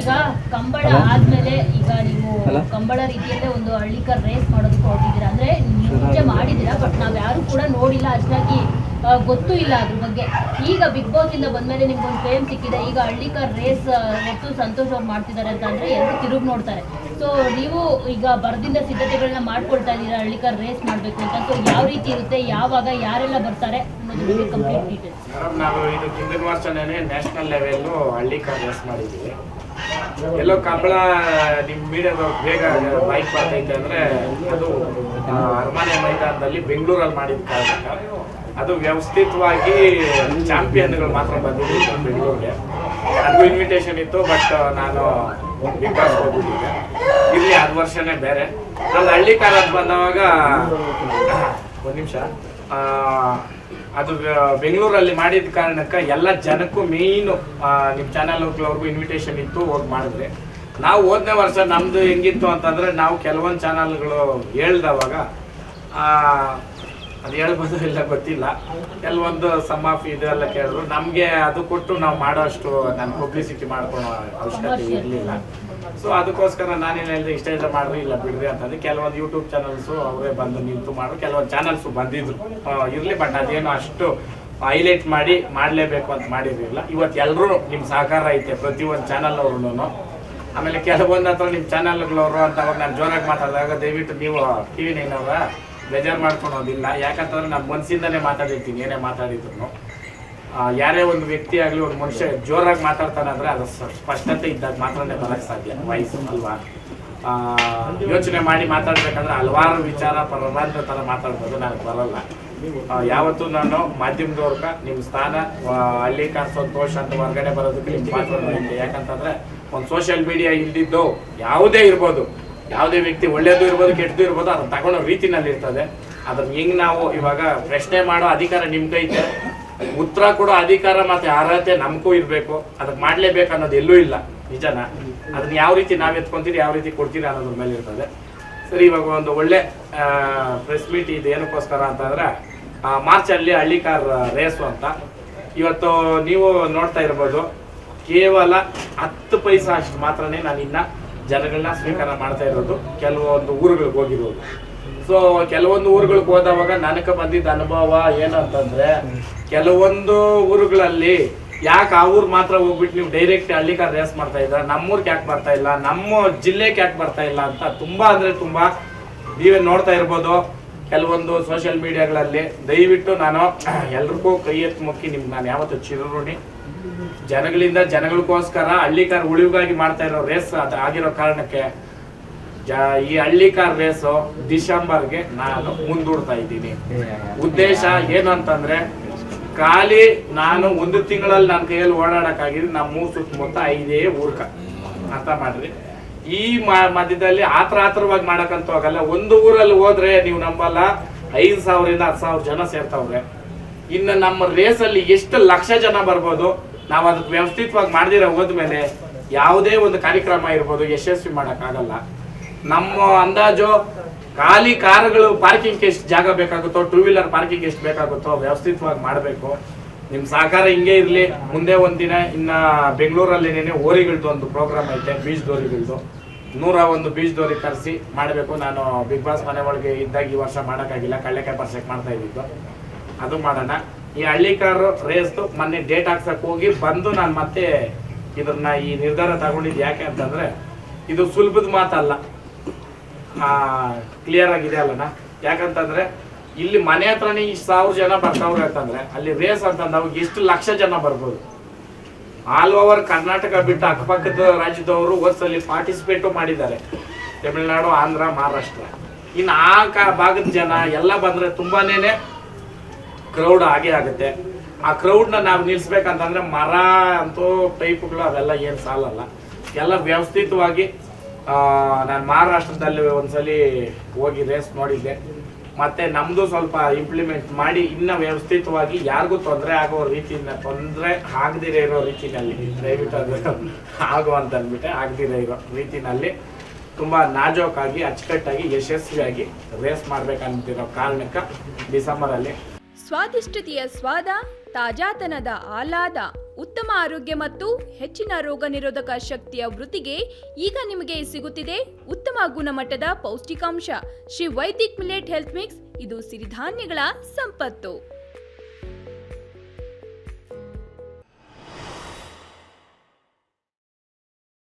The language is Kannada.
ಈಗ ಕಂಬಳ ಆದ್ಮೇಲೆ ಈಗ ನೀವು ಕಂಬಳ ರೀತಿಯಲ್ಲೇ ಒಂದು ಹಳ್ಳಿಕರ್ ರೇಸ್ ಮಾಡೋದಕ್ಕೆ ಹೊರಟಿದ್ದೀರಾ, ಅಂದ್ರೆ ಮುಂಚೆ ಮಾಡಿದ್ದೀರಾ, ಬಟ್ ನಾವ್ ಯಾರು ಕೂಡ ನೋಡಿಲ್ಲ, ಅಷ್ಟಾಗಿ ಗೊತ್ತೂ ಇಲ್ಲ ಅದ್ರ ಬಗ್ಗೆ. ಈಗ ಬಿಗ್ ಬಾಸ್ ಇಂದ ಬಂದ್ಮೇಲೆ ನಿಮ್ಗೊಂದು ಫೇಮ್ ಸಿಕ್ಕಿದೆ, ಈಗ ಹಳ್ಳಿಕರ್ ರೇಸ್ ಹೊತ್ತು ಸಂತೋಷ್ ಅವ್ರು ಮಾಡ್ತಿದ್ದಾರೆ ಅಂತ ಅಂದ್ರೆ ಎಲ್ಲರೂ ತಿರುಗಿ ನೋಡ್ತಾರೆ. ಸೊ ನೀವು ಈಗ ಬರದಿಂದ ಸಿದ್ಧತೆಗಳನ್ನ ಮಾಡ್ಕೊಳ್ತಾ ಇದ್ದೀರಾ ಹಳ್ಳಿಕರ್ ರೇಸ್ ಮಾಡಬೇಕು ಅಂತ. ಸೊ ಯಾವ ರೀತಿ ಇರುತ್ತೆ, ಯಾವಾಗ, ಯಾರೆಲ್ಲ ಬರ್ತಾರೆ ಅನ್ನೋದ್ರ ಬಗ್ಗೆ ಕಂಪ್ಲೀಟ್ ಡೀಟೇಲ್ಸ್. ನಾವು ಇದು ಹಿಂದಿನ ವರ್ಷನೇ ನ್ಯಾಷನಲ್ ಲೆವೆಲ್ಲು ಹಳ್ಳಿಕರ್ ರೇಸ್ ಮಾಡಿದ್ದೀವಿ. ಎಲ್ಲೋ ಕಂಬಳ ನಿಮ್ಮ ಮೀಡಿಯಾದವ್ರು ಬೇಗ ಬೈಕ್ ಬರ್ತೈತೆ ಅಂದರೆ ಅದು ಅರಮನೆ ಮೈದಾನದಲ್ಲಿ ಬೆಂಗಳೂರಲ್ಲಿ ಮಾಡಿದ ಕಾರಣ ಅದು ವ್ಯವಸ್ಥಿತವಾಗಿ ಚಾಂಪಿಯನ್ಗಳು ಮಾತ್ರ ಬಂದಿದ್ದು ಬೆಂಗಳೂರಿಗೆ. ನನಗೂ ಇನ್ವಿಟೇಷನ್ ಇತ್ತು, ಬಟ್ ನಾನು ಬಿಗ್ ಬಾಸ್ ಹೋಗ್ಬಿಟ್ಟಿದ್ದೆ. ಇಲ್ಲಿ 6 ವರ್ಷನೇ ಬೇರೆ. ನಾನು ಹಳ್ಳಿಕರ್ ಅಂತ ಬಂದವಾಗ ಒಂದು ನಿಮಿಷ, ಅದು ಬೆಂಗಳೂರಲ್ಲಿ ಮಾಡಿದ ಕಾರಣಕ್ಕೆ ಎಲ್ಲ ಜನಕ್ಕೂ ಮೇಯ್ನು ನಿಮ್ಮ ಚಾನಲ್ಗಳವ್ರಿಗೂ ಇನ್ವಿಟೇಷನ್ ಇತ್ತು, ಹೋಗಿ ಮಾಡಿದ್ರೆ. ನಾವು ಹೋದನೇ ವರ್ಷ ನಮ್ಮದು ಹೆಂಗಿತ್ತು ಅಂತಂದರೆ, ನಾವು ಕೆಲವೊಂದು ಚಾನಲ್ಗಳು ಹೇಳ್ದವಾಗ ಅದು ಹೇಳ್ಬೋದು ಇಲ್ಲ ಗೊತ್ತಿಲ್ಲ, ಕೆಲವೊಂದು ಸಮ್ ಆಫ್ ಇದೆಲ್ಲ ಕೇಳಿದ್ರು. ನಮಗೆ ಅದು ಕೊಟ್ಟು ನಾವು ಮಾಡೋ ಅಷ್ಟು ನಾನು ಪಬ್ಲಿಸಿಟಿ ಮಾಡ್ಕೊಳ್ಳೋ ಅವಶ್ಯಕತೆ ಇರಲಿಲ್ಲ. ಸೊ ಅದಕ್ಕೋಸ್ಕರ ನಾನೇನು ಹೇಳಿದೆ, ಇಷ್ಟ ಇದ್ರೆ ಮಾಡ್ರಿ, ಇಲ್ಲ ಬಿಡ್ರಿ ಅಂತಂದ್ರೆ ಕೆಲವೊಂದು ಯೂಟ್ಯೂಬ್ ಚಾನಲ್ಸು ಅವರೇ ಬಂದು ನಿಂತು ಮಾಡು, ಕೆಲವೊಂದು ಚಾನಲ್ಸು ಬಂದಿದ್ರು ಇರಲಿ, ಬಟ್ ಅದೇನು ಅಷ್ಟು ಹೈಲೈಟ್ ಮಾಡಿ ಮಾಡಲೇಬೇಕು ಅಂತ ಮಾಡಿರಲಿಲ್ಲ. ಇವತ್ತು ಎಲ್ಲರೂ ನಿಮ್ಮ ಸಹಕಾರ ಐತೆ, ಪ್ರತಿಯೊಂದು ಚಾನಲ್ನವ್ರು. ಆಮೇಲೆ ಕೆಲವೊಂದು ಹತ್ರ ನಿಮ್ಮ ಚಾನಲ್ಗಳವರು ಅಂತ ಅವಾಗ ನಾನು ಜೋರಾಗಿ ಮಾತಾಡಿದಾಗ ದಯವಿಟ್ಟು ನೀವು TV9 ಅವರ ಬೇಜಾರು ಮಾಡ್ಕೊಳೋದಿಲ್ಲ. ಯಾಕಂತಂದ್ರೆ ನಾನು ಮನಸ್ಸಿಂದನೇ ಮಾತಾಡಿರ್ತೀನಿ, ಏನೇ ಮಾತಾಡಿದ್ರು. ಯಾರೇ ಒಂದು ವ್ಯಕ್ತಿ ಆಗಲಿ, ಒಂದು ಮನುಷ್ಯ ಜೋರಾಗಿ ಮಾತಾಡ್ತಾನಂದ್ರೆ ಅದು ಸ್ಪಷ್ಟತೆ ಇದ್ದಾಗ ಮಾತ್ರನೇ ಬರೋಕ್ಕೆ ಸಾಧ್ಯ. ವಯಸ್ಸು ಅಲ್ವಾ, ಯೋಚನೆ ಮಾಡಿ ಮಾತಾಡ್ಬೇಕಂದ್ರೆ ಹಲವಾರು ವಿಚಾರ ಪರವಾದ ಥರ ಮಾತಾಡ್ಬೋದು, ನನಗೆ ಬರಲ್ಲ. ಯಾವತ್ತೂ ನಾನು ಮಾಧ್ಯಮದವ್ರಗ ನಿಮ್ಮ ಸ್ಥಾನ ಹಳ್ಳಿಕರ್ ಸಂತೋಷ್ ಅಂತ ಹೊರಗಡೆ ಬರೋದಕ್ಕೆ ನಿಮ್ಮ ಪಾತ್ರ ಇದೆ. ಯಾಕಂತಂದ್ರೆ ಒಂದು ಸೋಷಿಯಲ್ ಮೀಡಿಯಾ ಇಲ್ದಿದ್ದು ಯಾವುದೇ ಇರ್ಬೋದು, ಯಾವುದೇ ವ್ಯಕ್ತಿ ಒಳ್ಳೇದು ಇರ್ಬೋದು ಕೆಟ್ಟದ್ದು ಇರ್ಬೋದು, ಅದನ್ನ ತಗೊಳ್ಳೋ ರೀತಿನಲ್ಲಿ ಇರ್ತದೆ. ಅದನ್ನ ಹೆಂಗ್ ನಾವು ಇವಾಗ ಪ್ರಶ್ನೆ ಮಾಡೋ ಅಧಿಕಾರ ನಿಮ್ ಕೈತೆ, ಉತ್ತರ ಕೊಡೋ ಅಧಿಕಾರ ಮತ್ತೆ ಅರ್ಹತೆ ನಮಗೂ ಇರಬೇಕು. ಅದಕ್ಕೆ ಮಾಡ್ಲೇಬೇಕು ಅನ್ನೋದು ಎಲ್ಲೂ ಇಲ್ಲ, ನಿಜನ. ಅದನ್ನ ಯಾವ ರೀತಿ ನಾವು ಎತ್ಕೊಂತೀರಿ, ಯಾವ ರೀತಿ ಕೊಡ್ತೀರಿ ಅನ್ನೋದ್ರ ಮೇಲೆ ಇರ್ತದೆ. ಸರಿ, ಇವಾಗ ಒಂದು ಒಳ್ಳೆ ಪ್ರೆಸ್ ಮೀಟ್ ಇದು ಏನಕ್ಕೋಸ್ಕರ ಅಂತಂದ್ರೆ, ಮಾರ್ಚಲ್ಲಿ ಹಳ್ಳಿಕರ್ ರೇಸು ಅಂತ. ಇವತ್ತು ನೀವು ನೋಡ್ತಾ ಇರ್ಬೋದು, ಕೇವಲ 10 ಪೈಸಾ ಅಷ್ಟು ಮಾತ್ರನೇ ನಾನು ಇನ್ನ ಜನಗಳನ್ನ ಸ್ವೀಕಾರ ಮಾಡ್ತಾ ಇರೋದು, ಕೆಲವೊಂದು ಊರುಗಳಿಗೆ ಹೋಗಿರೋದು. ಸೊ ಕೆಲವೊಂದು ಊರುಗಳಿಗೆ ಹೋದವಾಗ ನನಗೆ ಬಂದಿದ್ದ ಅನುಭವ ಏನಂತಂದ್ರೆ, ಕೆಲವೊಂದು ಊರುಗಳಲ್ಲಿ ಯಾಕೆ ಆ ಊರು ಮಾತ್ರ ಹೋಗ್ಬಿಟ್ಟು ನೀವು ಡೈರೆಕ್ಟ್ ಹಳ್ಳಿಕರ್ ರೇಸ್ ಮಾಡ್ತಾ ಇದ್ರ, ನಮ್ಮೂರ್ಗೆ ಯಾಕೆ ಬರ್ತಾ ಇಲ್ಲ, ನಮ್ಮ ಜಿಲ್ಲೆಗೆ ಯಾಕೆ ಬರ್ತಾ ಇಲ್ಲ ಅಂತ ತುಂಬಾ ಅಂದ್ರೆ ತುಂಬಾ ನೀವೇ ನೋಡ್ತಾ ಇರ್ಬೋದು. ಕೆಲವೊಂದು ಸೋಷಿಯಲ್ ಮೀಡಿಯಾಗಳಲ್ಲಿ ದಯವಿಟ್ಟು ನಾನು ಎಲ್ರಿಗೂ ಕೈ ಎತ್ತು ಮುಕ್ಕಿ ನಿಮ್ಗೆ ನಾನು ಯಾವತ್ತು ಚಿರಋಣಿ. ಜನಗಳಿಗೋಸ್ಕರ ಹಳ್ಳಿಕರ್ ಉಳಿವಿಗಾಗಿ ಮಾಡ್ತಾ ಇರೋ ರೇಸ್ ಅದು ಆಗಿರೋ ಕಾರಣಕ್ಕೆ ಈ ಹಳ್ಳಿಕರ್ ರೇಸು ಡಿಸೆಂಬರ್ಗೆ ನಾನು ಮುಂದೂಡ್ತಾ ಇದ್ದೀನಿ. ಉದ್ದೇಶ ಏನು ಅಂತಂದ್ರೆ, ಖಾಲಿ ನಾನು 1 ತಿಂಗಳಲ್ಲಿ ನನ್ನ ಕೈಯಲ್ಲಿ ಓಡಾಡಕ್ಕಾಗಿದ್ರೆ ನಮ್ಮ ಸುತ್ತಮುತ್ತ 5 ಊರ್ಕ ಅರ್ಥ ಮಾಡ್ರಿ. ಈ ಮಧ್ಯದಲ್ಲಿ ಆತರವಾಗಿ ಮಾಡಕ್ಕಂತ ಹೋಗಲ್ಲ. ಒಂದು ಊರಲ್ಲಿ ಹೋದ್ರೆ ನೀವು ನಂಬಲ್ಲ, 5,000 ರಿಂದ 10,000 ಜನ ಸೇರ್ತಾವ್ರೆ. ಇನ್ನು ನಮ್ಮ ರೇಸಲ್ಲಿ ಎಷ್ಟು ಲಕ್ಷ ಜನ ಬರ್ಬೋದು. ನಾವು ಅದಕ್ಕೆ ವ್ಯವಸ್ಥಿತವಾಗಿ ಮಾಡ್ದಿರ ಹೋದ್ಮೇಲೆ ಯಾವುದೇ ಒಂದು ಕಾರ್ಯಕ್ರಮ ಇರ್ಬೋದು ಯಶಸ್ವಿ ಮಾಡೋಕ್ಕಾಗಲ್ಲ. ನಮ್ಮ ಅಂದಾಜು ಖಾಲಿ ಕಾರುಗಳು ಪಾರ್ಕಿಂಗ್ ಎಷ್ಟು ಜಾಗ ಬೇಕಾಗುತ್ತೋ, 2 ವೀಲರ್ ಪಾರ್ಕಿಂಗ್ ಎಷ್ಟು ಬೇಕಾಗುತ್ತೋ ವ್ಯವಸ್ಥಿತವಾಗಿ ಮಾಡಬೇಕು. ನಿಮ್ಮ ಸಹಕಾರ ಹಿಂಗೆ ಇರಲಿ. ಮುಂದೆ ಒಂದಿನ ಇನ್ನು ಬೆಂಗಳೂರಲ್ಲಿ ಓರಿಗಳದ್ದು ಒಂದು ಪ್ರೋಗ್ರಾಮ್ ಐತೆ, ಬೀಚ್ ದೋರಿಗಳದ್ದು. 101 ಬೀಚ್ ದೋರಿ ಕರೆಸಿ ಮಾಡಬೇಕು. ನಾನು ಬಿಗ್ ಬಾಸ್ ಮನೆ ಒಳಗೆ ಇದ್ದಾಗ ಈ ವರ್ಷ ಮಾಡೋಕ್ಕಾಗಿಲ್ಲ, ಕಳ್ಳೆಕಾಯಿ ಪರ್ಸೆಕ್ ಮಾಡ್ತಾ ಇದ್ದಿದ್ದು, ಅದು ಮಾಡೋಣ. ಈ ಹಳ್ಳಿಕರ್ ರೇಸ್ದು ಮೊನ್ನೆ ಡೇಟ್ ಹಾಕ್ಸಕ್ಕೆ ಹೋಗಿ ಬಂದು ನಾನು ಮತ್ತೆ ಇದನ್ನ ಈ ನಿರ್ಧಾರ ತಗೊಂಡಿದ್ದು. ಯಾಕೆ ಅಂತಂದ್ರೆ ಇದು ಸುಲಭದ ಮಾತಲ್ಲ, ಕ್ಲಿಯರ್ ಆಗಿದೆ ಅಲ್ಲನಾ. ಯಾಕಂತಂದ್ರೆ ಇಲ್ಲಿ ಮನೆ ಹತ್ರನೇ ಇಷ್ಟು 1000 ಜನ ಬರ್ತಾವ್ರೆ ಅಂತಂದ್ರೆ, ಅಲ್ಲಿ ರೇಸ್ ಅಂತಂದಾಗ ಎಷ್ಟು ಲಕ್ಷ ಜನ ಬರ್ಬೋದು. ಆಲ್ ಓವರ್ ಕರ್ನಾಟಕ ಬಿಟ್ಟು ಅಕ್ಕಪಕ್ಕದ ರಾಜ್ಯದವರು ಒಂದ್ಸಲಿ ಪಾರ್ಟಿಸಿಪೇಟು ಮಾಡಿದ್ದಾರೆ, ತಮಿಳುನಾಡು, ಆಂಧ್ರ, ಮಹಾರಾಷ್ಟ್ರ. ಇನ್ನು ಆ ಭಾಗದ ಜನ ಎಲ್ಲ ಬಂದ್ರೆ ತುಂಬಾನೇ ಕ್ರೌಡ್ ಆಗೇ ಆಗುತ್ತೆ. ಆ ಕ್ರೌಡ್ನ ನಾವು ನಿಲ್ಲಿಸ್ಬೇಕಂತಂದ್ರೆ ಮರ ಅಂತೂ ಟೈಪ್ಗಳು ಅವೆಲ್ಲ ಏನು ಸಾಲಲ್ಲ. ಎಲ್ಲ ವ್ಯವಸ್ಥಿತವಾಗಿ ನಾನು ಮಹಾರಾಷ್ಟ್ರದಲ್ಲಿ ಒಂದ್ಸಲಿ ಹೋಗಿ ರೇಸ್ ನೋಡಿದ್ದೆ. ಮತ್ತೆ ನಮ್ದು ಸ್ವಲ್ಪ ಇಂಪ್ಲಿಮೆಂಟ್ ಮಾಡಿ ಇನ್ನ ವ್ಯವಸ್ಥಿತವಾಗಿ ಯಾರಿಗೂ ತೊಂದರೆ ಆಗೋ ರೀತಿಯಿಂದ, ತೊಂದರೆ ಆಗದಿರೇ ಇರೋ ರೀತಿನಲ್ಲಿ ದಯವಿಟ್ಟು ಅದು ಆಗುವಂತ ಅಂದ್ಬಿಟ್ಟೆ, ಆಗದಿರೇ ಇರೋ ರೀತಿನಲ್ಲಿ ತುಂಬಾ ನಾಜೂಕಾಗಿ ಅಚ್ಚುಕಟ್ಟಾಗಿ ಯಶಸ್ವಿಯಾಗಿ ರೇಸ್ ಮಾಡ್ಬೇಕಂತಿರೋ ಕಾರಣಕ್ಕೆ ಡಿಸೆಂಬರ್ ಅಲ್ಲಿ ಸ್ವಾದಿಷ್ಟತೆಯ ಸ್ವಾದ, ತಾಜಾತನದ ಆಹ್ಲಾದ, ಉತ್ತಮ ಆರೋಗ್ಯ ಮತ್ತು ಹೆಚ್ಚಿನ ರೋಗ ನಿರೋಧಕ ಶಕ್ತಿಯ ವೃದ್ಧಿಗೆ ಈಗ ನಿಮಗೆ ಸಿಗುತ್ತಿದೆ ಉತ್ತಮ ಗುಣಮಟ್ಟದ ಪೌಷ್ಟಿಕಾಂಶ. Shri Vaidik millet health mix ಇದು ಸಿರಿಧಾನ್ಯಗಳ ಸಂಪತ್ತು.